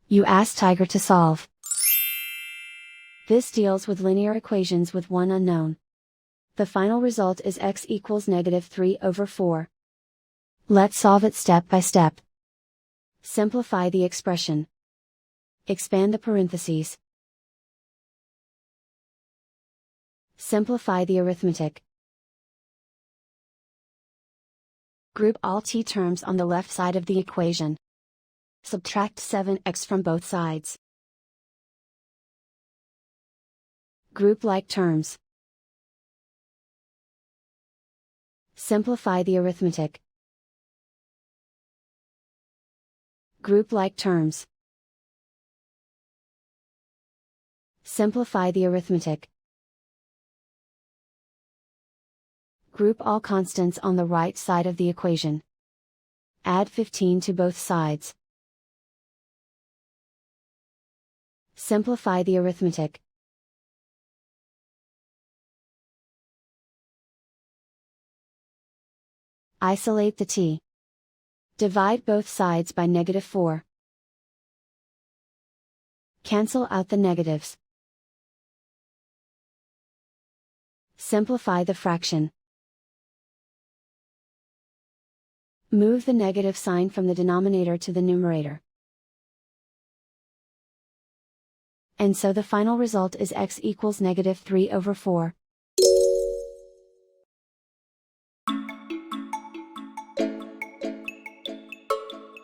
You ask Tiger to solve. This deals with linear equations with one unknown. The final result is x equals -3/4. Let's solve it step by step. Simplify the expression. Expand the parentheses. Simplify the arithmetic. Group all t terms on the left side of the equation. Subtract 7x from both sides. Group like terms. Simplify the arithmetic. Group like terms. Simplify the arithmetic. Group all constants on the right side of the equation. Add 15 to both sides. Simplify the arithmetic. Isolate the t. Divide both sides by -4. Cancel out the negatives. Simplify the fraction. Move the negative sign from the denominator to the numerator. And so the final result is x equals -3/4.